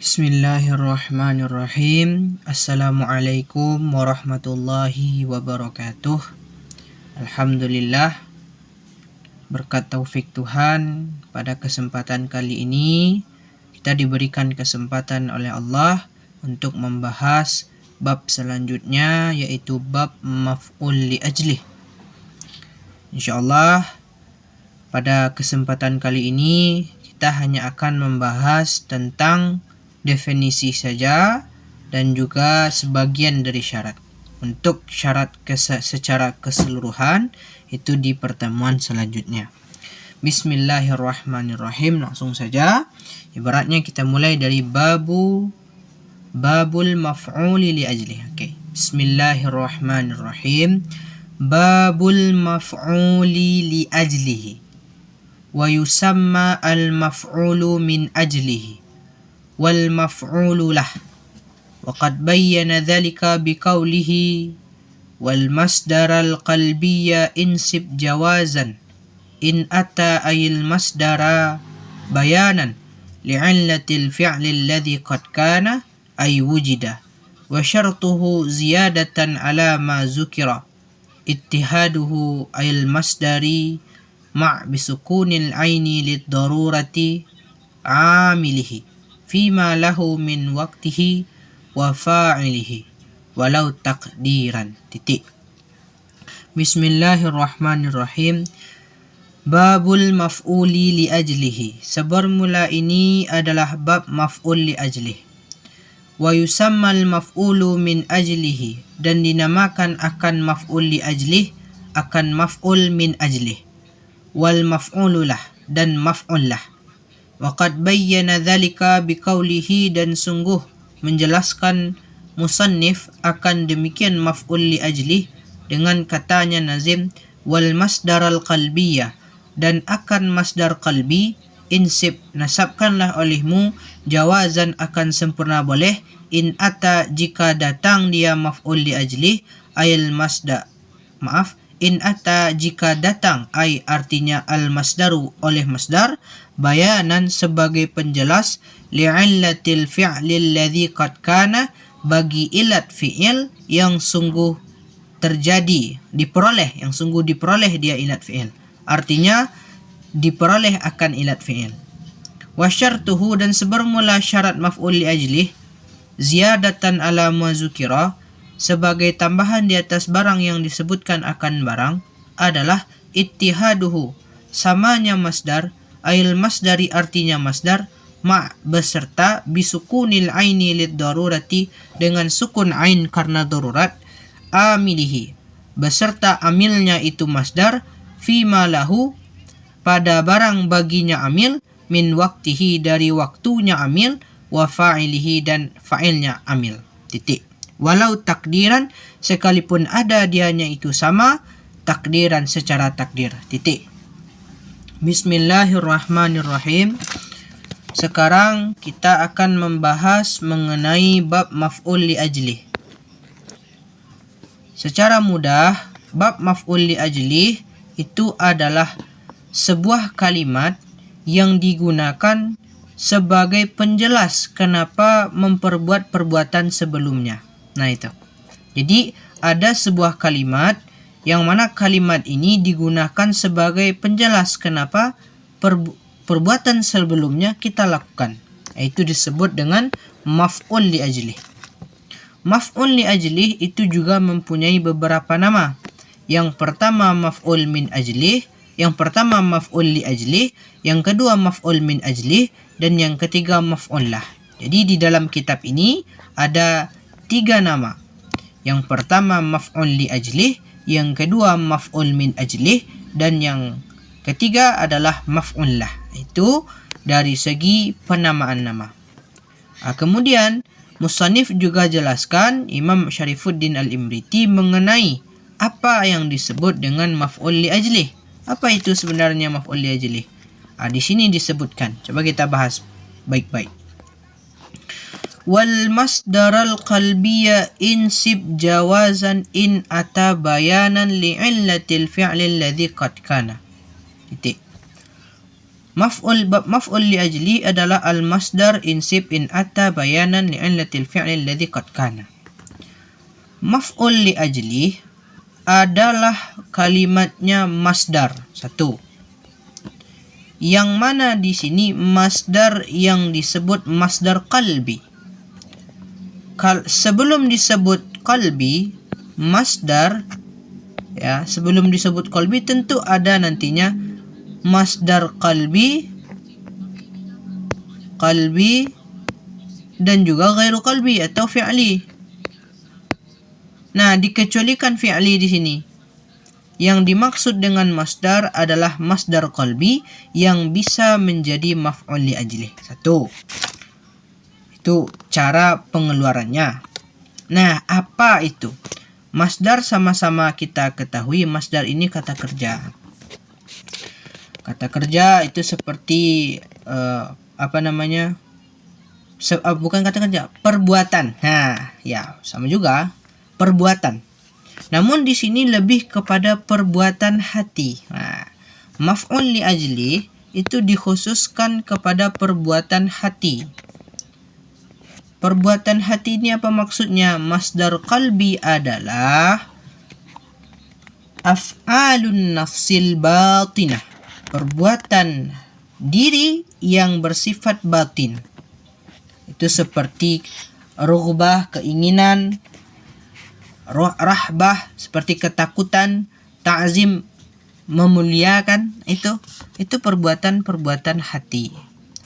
Bismillahirrahmanirrahim. Assalamualaikum warahmatullahi wabarakatuh. Alhamdulillah, berkat taufik Tuhan, pada kesempatan kali ini kita diberikan kesempatan oleh Allah untuk membahas bab selanjutnya, yaitu bab maf'ul li ajlih. InsyaAllah pada kesempatan kali ini kita hanya akan membahas tentang definisi saja dan juga sebagian dari syarat. Untuk syarat secara keseluruhan itu di pertemuan selanjutnya. Bismillahirrahmanirrahim. Langsung saja. Ibaratnya kita mulai dari babul maf'uli li ajlih. Oke. Bismillahirrahmanirrahim. Babul maf'uli li ajlihi wa yusamma al maf'ulu min ajlihi wal maf'ulu lah, wa qad bayyana dhalika biqaulihi wal masdar al qalbiyya insib jawazan in ata ayil masdara bayanan li'illatil fi'li alladhi qad kana ay wujida wa syartuhu ziyadatan ala ma zukira ittihaduhu ayil masdari ma' bisukunil aini lid darurati amilihi fima lahu min waqtihi wa fa'ilihi walau takdiran. Bismillahirrahmanirrahim. Babul maf'uli li ajlihi. Sebermula ini adalah bab maf'ul li ajlih. Wa yusammal maf'ulu min ajlihi, dan dinamakan akan maf'ul li ajlih akan maf'ul min ajlih. Wal maf'ulu lah, dan maf'ul lah. Waqad bayyana dhalika biqaulihi, dan sungguh menjelaskan musannif akan demikian maf'ul li ajlih dengan katanya nazim wal masdar al qalbiyah, dan akan masdar qalbi insib nasabkanlah olehmu jawazan akan sempurna boleh in ata jika datang dia maf'ul li ajlih ayal masdar in ata jika datang ay artinya al masdaru oleh masdar bayanan sebagai penjelas li'illatil fi'li alladhi qad kana bagi ilat fi'il yang sungguh terjadi yang sungguh diperoleh dia ilat fi'il, artinya diperoleh akan ilat fi'il. Wa syartuhu, dan sebermula syarat maf'ul li ajlih ziyadatan ala ma zukira, sebagai tambahan di atas barang yang disebutkan akan barang, adalah ittihaduhu, samanya masdar ayil masdari artinya masdar ma' beserta bisukunil aini lid darurati, dengan sukun ain karena darurat, amilihi beserta amilnya itu masdar, fima lahu pada barang baginya amil, min waktihi dari waktunya amil, wa fa'ilihi dan fa'ilnya amil. Walau takdiran, sekalipun ada dianya itu sama takdiran secara takdir. Bismillahirrahmanirrahim. Sekarang kita akan membahas mengenai bab maf'ul li ajlih. Secara mudah, bab maf'ul li ajlih itu adalah sebuah kalimat yang digunakan sebagai penjelas kenapa memperbuat perbuatan sebelumnya. Nah itu. Jadi ada sebuah kalimat yang mana kalimat ini digunakan sebagai penjelas kenapa perbuatan sebelumnya kita lakukan. Itu disebut dengan maf'ul li ajlih. Maf'ul li ajlih itu juga mempunyai beberapa nama. Yang pertama maf'ul min ajlih, yang pertama maf'ul li ajlih, yang kedua maf'ul min ajlih, dan yang ketiga maf'ul lah. Jadi di dalam kitab ini ada 3 nama. Yang pertama maf'ul li ajlih, yang kedua maf'ul min ajlih, dan yang ketiga adalah maf'ul lah. Itu dari segi penamaan nama. Kemudian musannif juga jelaskan, Imam Syarifuddin Al-Imriti, mengenai apa yang disebut dengan maf'ul li ajlih. Apa itu sebenarnya maf'ul li ajlih? Di sini disebutkan. Coba kita bahas baik-baik. Wal masdar al qalbiyya insib jawazan in ata bayanan li'illatil fi'li alladhi qad kana. Bab maf'ul li ajli adalah al-masdar insib in atta bayanan li'illatil fi'li alladhi qad kana. Maf'ul li ajli adalah kalimatnya masdar. Satu. Yang mana di sini masdar yang disebut masdar qalbi. Sebelum disebut qalbi, masdar ya, sebelum disebut qalbi tentu ada nantinya masdar qalbi dan juga ghairu qalbi atau fi'li. Nah, dikecualikan fi'li di sini. Yang dimaksud dengan masdar adalah masdar qalbi yang bisa menjadi maf'ul li ajlih. Satu. Itu cara pengeluarannya. Nah, apa itu? Masdar sama-sama kita ketahui masdar ini kata kerja. Kata kerja itu seperti bukan kata kerja, perbuatan. Nah, ya sama juga perbuatan. Namun di sini lebih kepada perbuatan hati. Nah, maf'ul li ajli itu dikhususkan kepada perbuatan hati. Perbuatan hati ini apa maksudnya? Masdar qalbi adalah af'alun nafsil batinah. Perbuatan diri yang bersifat batin. Itu seperti rughbah, keinginan, rahbah, seperti ketakutan, ta'zim, memuliakan. Itu perbuatan hati.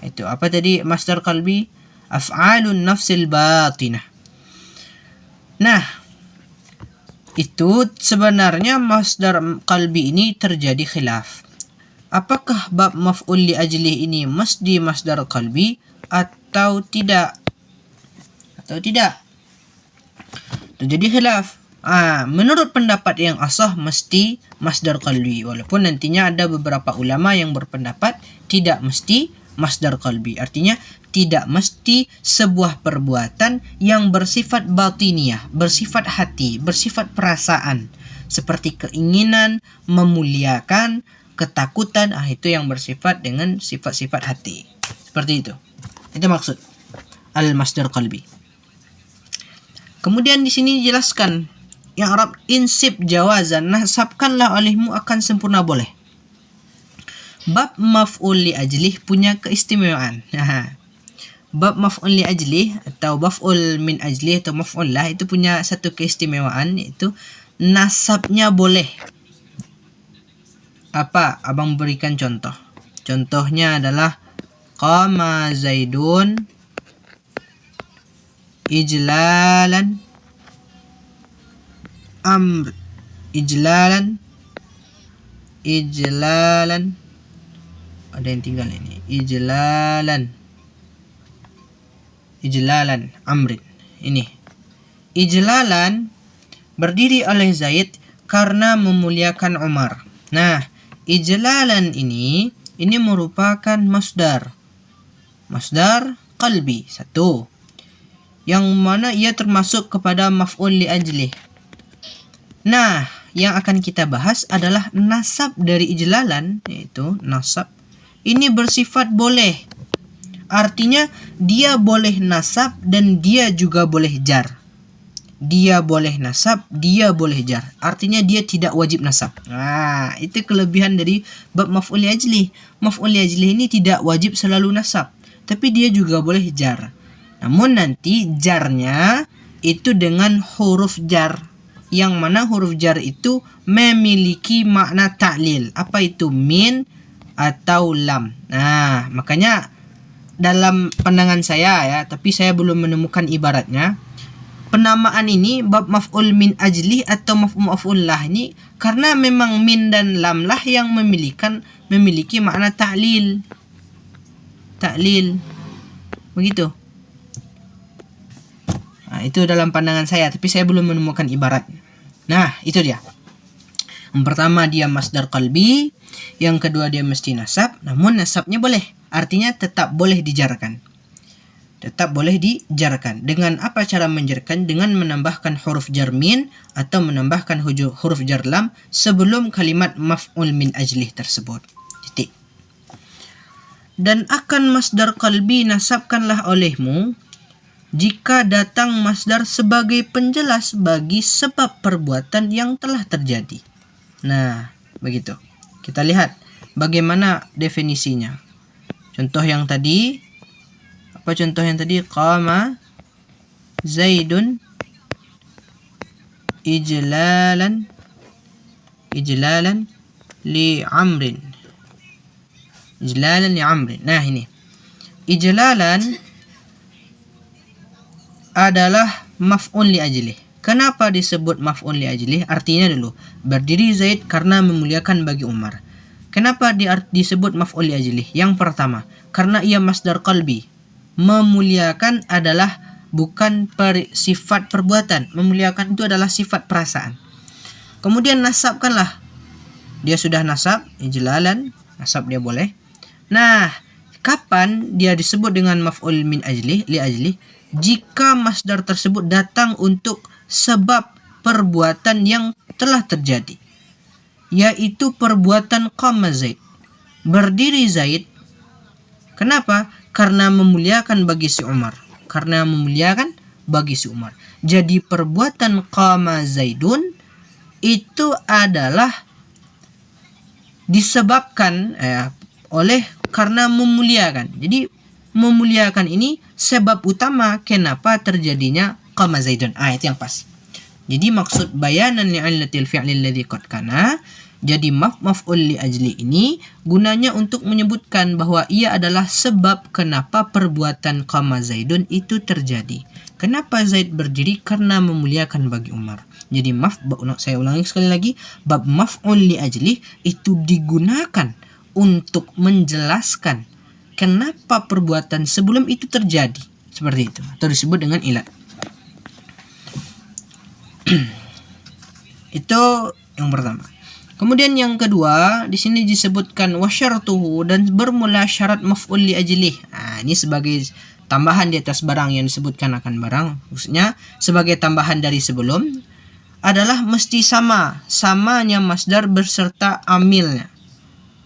Itu apa tadi masdar qalbi? Af'alun nafsil batinah. Nah, itu sebenarnya masdar qalbi ini terjadi khilaf. Apakah bab maf'ul li ajlih ini mesti masdar qalbi atau tidak? Terjadi khilaf. Menurut pendapat yang asah mesti masdar qalbi, walaupun nantinya ada beberapa ulama yang berpendapat tidak mesti masdar qalbi. Artinya tidak mesti sebuah perbuatan yang bersifat batiniyah, bersifat hati, bersifat perasaan, seperti keinginan, memuliakan, ketakutan, itu yang bersifat dengan sifat-sifat hati. Seperti itu. Itu maksud al-masdar qalbi. Kemudian di sini dijelaskan yang Arab insib jawazan, nasabkanlah olehmu akan sempurna boleh. Bab maf'ul li ajlih punya keistimewaan. Bab maf'ul li ajlih atau maf'ul min ajlih atau maf'ul lah itu punya satu keistimewaan, yaitu nasabnya boleh. Apa? Abang berikan contoh. Contohnya adalah qama Zaidun ijlalan amr ijlalan ada yang tinggal ini, ijlalan amrin. Ini ijlalan berdiri oleh Zaid karena memuliakan Umar. Nah, ijlalan ini merupakan masdar qalbi. Satu, yang mana ia termasuk kepada maf'ul li ajlih. Nah, yang akan kita bahas adalah nasab dari ijlalan, yaitu nasab ini bersifat boleh. Artinya dia boleh nasab dan dia juga boleh jar. Dia boleh nasab, dia boleh jar. Artinya dia tidak wajib nasab. Nah, itu kelebihan dari bab maf'ul li ajlih. Maf'ul li ajlih ini tidak wajib selalu nasab, tapi dia juga boleh jar. Namun nanti jarnya itu dengan huruf jar, yang mana huruf jar itu memiliki makna ta'lil. Apa itu? Min atau lam. Nah, makanya dalam pandangan saya ya, tapi saya belum menemukan ibaratnya, penamaan ini bab maf'ul min ajlih atau maf'ul lah ini karena memang min dan lam lah yang memiliki makna ta'lil. Begitu. Nah, itu dalam pandangan saya, tapi saya belum menemukan ibarat. Nah, itu dia. Yang pertama dia masdar qalbi, yang kedua dia mesti nasab, namun nasabnya boleh. Artinya tetap boleh dijarkan. Dengan apa cara menjarkan? Dengan menambahkan huruf jar min atau menambahkan huruf jar lam sebelum kalimat maf'ul min ajlih tersebut. Titik. dan akan masdar qalbi nasabkanlah olehmu jika datang masdar sebagai penjelas bagi sebab perbuatan yang telah terjadi. Nah, begitu. Kita lihat bagaimana definisinya. Contoh yang tadi, apa contoh yang tadi? Qama Zaidun ijlalan li Amrin. Ijlalan li Amrin. Nah, ini. Ijlalan adalah maf'ul li ajlih. Kenapa disebut maf'ul li ajlih? Artinya dulu, berdiri Zaid karena memuliakan bagi Umar. Kenapa disebut maf'ul li ajlih? Yang pertama, karena ia masdar qalbi. Memuliakan adalah bukan sifat perbuatan. Memuliakan itu adalah sifat perasaan. Kemudian nasabkanlah. Dia sudah nasab, ijlalan, nasab dia boleh. Nah, kapan dia disebut dengan maf'ul min ajlih, li ajlih? Jika masdar tersebut datang untuk sebab perbuatan yang telah terjadi, yaitu perbuatan qama Zaid, berdiri Zaid. Kenapa? Karena memuliakan bagi si Umar. Karena memuliakan bagi si Umar. Jadi perbuatan qama Zaidun itu adalah disebabkan oleh karena memuliakan. Jadi memuliakan ini sebab utama kenapa terjadinya qama Zaidun. Itu yang pas. Jadi maksud bayanan li'illatil fi'li alladhi qad kana. Jadi maf'ul li ajli ini gunanya untuk menyebutkan bahwa ia adalah sebab kenapa perbuatan qama Zaidun itu terjadi. Kenapa Zaid berdiri? Karena memuliakan bagi Umar. Jadi saya ulangi sekali lagi, bab maf'ul li ajli itu digunakan untuk menjelaskan kenapa perbuatan sebelum itu terjadi. Seperti itu, atau disebut dengan ilat. Itu yang pertama. Kemudian yang kedua, di sini disebutkan wasyartuhu, dan bermula syarat maf'ul li ajlih. Ini sebagai tambahan di atas barang yang disebutkan akan barang, maksudnya sebagai tambahan dari sebelum, adalah mesti samanya masdar beserta amilnya.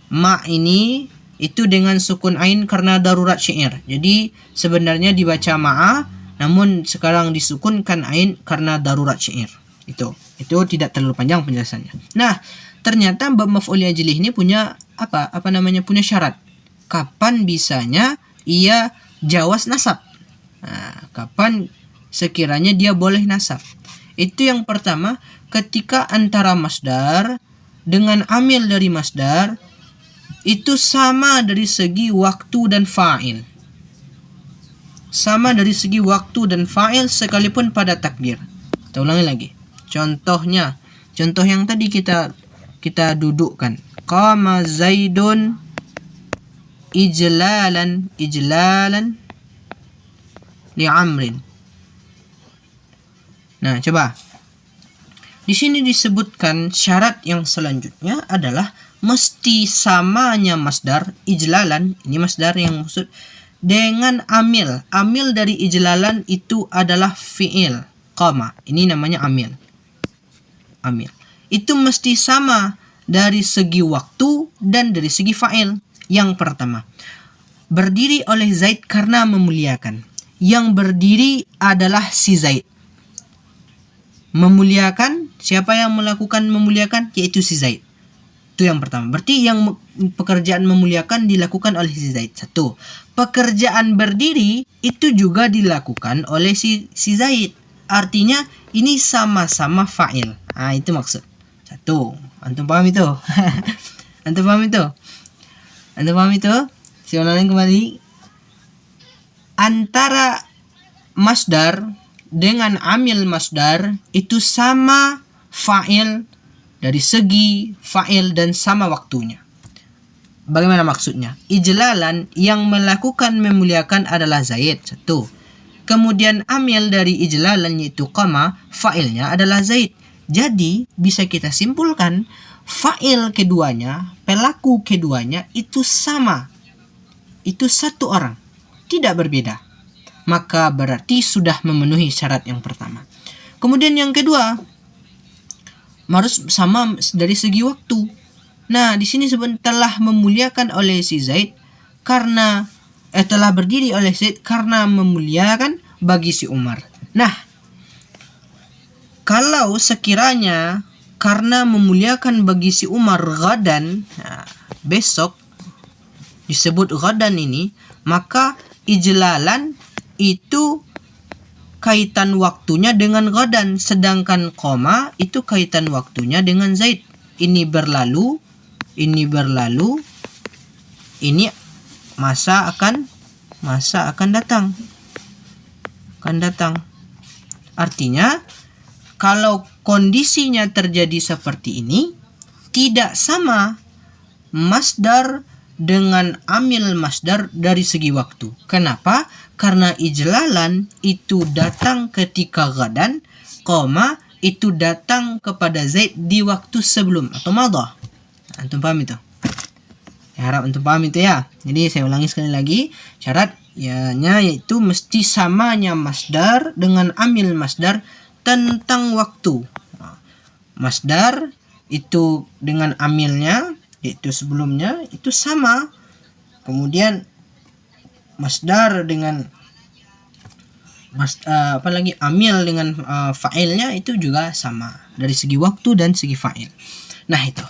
Ma ini itu dengan sukun ain karena darurat syair. Jadi sebenarnya dibaca ma'a, namun sekarang disukunkan ain karena darurat syair. Itu tidak terlalu panjang penjelasannya. Nah, ternyata bab maf'ul li ajlih ini punya punya syarat. Kapan bisanya ia jawaz nasab? Kapan sekiranya dia boleh nasab? Itu yang pertama, ketika antara masdar dengan amil dari masdar itu sama dari segi waktu dan fa'il. Sama dari segi waktu dan fa'il sekalipun pada takdir. Kita ulangi lagi. Contoh yang tadi kita dudukkan. Qama Zaidun ijlalan li Amrin. Nah, coba. Di sini disebutkan syarat yang selanjutnya adalah mesti samanya masdar ijlalan, ini masdar yang maksud, dengan amil. Amil dari ijlalan itu adalah fi'il qama. Ini namanya amil. Itu mesti sama dari segi waktu dan dari segi fa'il. Yang pertama, berdiri oleh Zaid karena memuliakan. Yang berdiri adalah si Zaid. Memuliakan, siapa yang melakukan memuliakan? Yaitu si Zaid. Itu yang pertama. Berarti yang pekerjaan memuliakan dilakukan oleh si Zaid. Satu. Pekerjaan berdiri itu juga dilakukan oleh si Zaid. Artinya ini sama-sama fa'il. Itu maksud. Satu. Antum paham itu? Antum paham itu? Saya ulangi kembali. Antara masdar dengan amil masdar itu sama fa'il dari segi fa'il dan sama waktunya. Bagaimana maksudnya? Ijlalan yang melakukan memuliakan adalah Zaid. Satu. Kemudian amil dari ijlalan yaitu qama, fa'ilnya adalah Zaid. Jadi bisa kita simpulkan fa'il keduanya, pelaku keduanya itu sama. Itu satu orang, tidak berbeda. Maka berarti sudah memenuhi syarat yang pertama. Kemudian yang kedua, harus sama dari segi waktu. Nah, di sini telah memuliakan oleh si Zaid telah berdiri oleh Zaid karena memuliakan bagi si Umar. Nah, kalau sekiranya karena memuliakan bagi si Umar ghadan, besok disebut ghadan ini, maka ijlalan itu kaitan waktunya dengan ghadan, sedangkan koma itu kaitan waktunya dengan Zaid. Ini berlalu, ini masa akan datang. Artinya kalau kondisinya terjadi seperti ini, tidak sama masdar dengan amil masdar dari segi waktu. Kenapa? Karena ijlalan itu datang ketika ghadan, koma itu datang kepada Zaid di waktu sebelum atau madah. Antum paham itu? Saya harap antum paham itu ya. Jadi saya ulangi sekali lagi, syaratnya yaitu mesti samanya masdar dengan amil masdar tentang waktu. Masdar itu dengan amilnya, yaitu sebelumnya, itu sama. Kemudian masdar dengan amil dengan fa'ilnya itu juga sama dari segi waktu dan segi fa'il. Nah, itu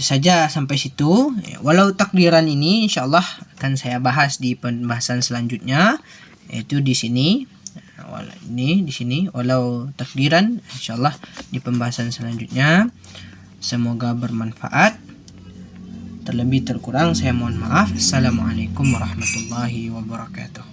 saja sampai situ. Walau takdiran ini insyaallah akan saya bahas di pembahasan selanjutnya, yaitu di sini. Walau takdiran insyaallah di pembahasan selanjutnya. Semoga bermanfaat. Terlebih terkurang saya mohon maaf. Assalamualaikum warahmatullahi wabarakatuh.